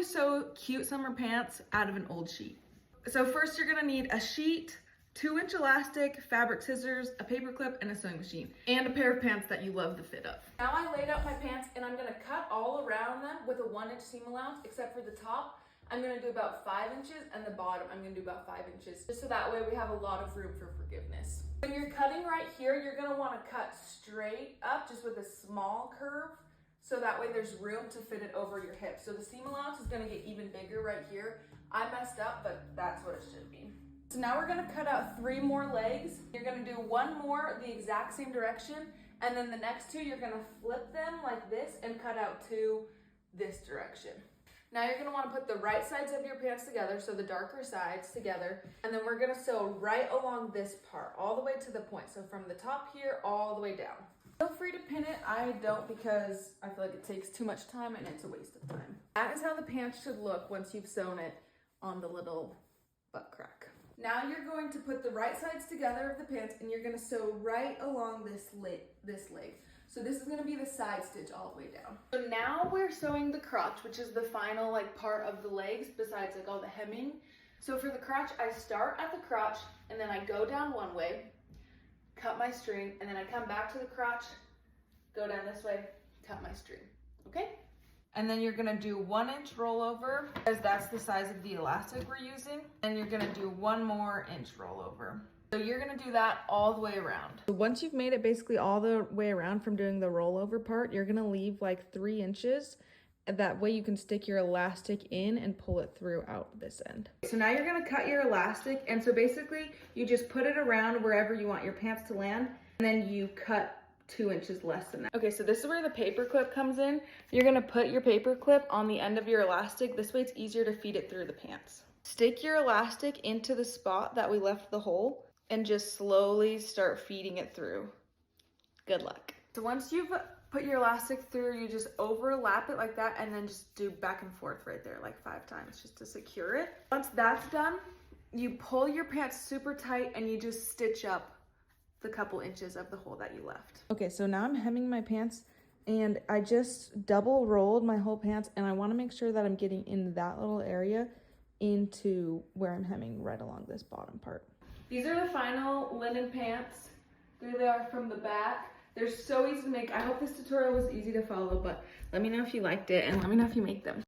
sew cute summer pants out of an old sheet. So first you're gonna need a sheet, 2-inch elastic, fabric scissors, a paper clip, and a sewing machine, and a pair of pants that you love the fit of. Now I laid out my pants and I'm gonna cut all around them with a 1-inch seam allowance, except for the top. I'm gonna do about 5 inches, and the bottom I'm gonna do about 5 inches, just so that way we have a lot of room for forgiveness. When you're cutting right here, you're gonna wanna cut straight up, just with a small curve, so that way there's room to fit it over your hip. So the seam allowance is gonna get even bigger right here. I messed up, but that's what it should be. So now we're gonna cut out 3 more legs. You're gonna do 1 more the exact same direction, and then the next 2, you're gonna flip them like this and cut out 2 this direction. Now you're gonna wanna put the right sides of your pants together, so the darker sides together, and then we're gonna sew right along this part, all the way to the point. So from the top here, all the way down. Feel free to pin it. I don't, because I feel like it takes too much time and it's a waste of time. That is how the pants should look once you've sewn it on the little butt crack. Now you're going to put the right sides together of the pants, and you're gonna sew right along this leg. So this is gonna be the side stitch all the way down. So now we're sewing the crotch, which is the final part of the legs besides all the hemming. So for the crotch, I start at the crotch and then I go down one way, cut my string, and then I come back to the crotch, go down this way, cut my string, okay? And then you're gonna do 1-inch rollover, because that's the size of the elastic we're using. And you're gonna do 1 more inch rollover. So you're gonna do that all the way around. Once you've made it basically all the way around from doing the rollover part, you're gonna leave like 3 inches. That way you can stick your elastic in and pull it through out this end. So now you're gonna cut your elastic, and so basically you just put it around wherever you want your pants to land, and then you cut 2 inches less than that. Okay, so this is where the paper clip comes in. You're gonna put your paper clip on the end of your elastic. This way it's easier to feed it through the pants. Stick your elastic into the spot that we left the hole, and just slowly start feeding it through. Good luck. So once you've put your elastic through, you just overlap it like that, and then just do back and forth right there like 5 times just to secure it. Once that's done, you pull your pants super tight and you just stitch up the couple inches of the hole that you left. Okay, so now I'm hemming my pants, and I just double rolled my whole pants, and I wanna make sure that I'm getting in that little area into where I'm hemming right along this bottom part. These are the final linen pants. There they are from the back. They're so easy to make. I hope this tutorial was easy to follow, but let me know if you liked it and let me know if you make them.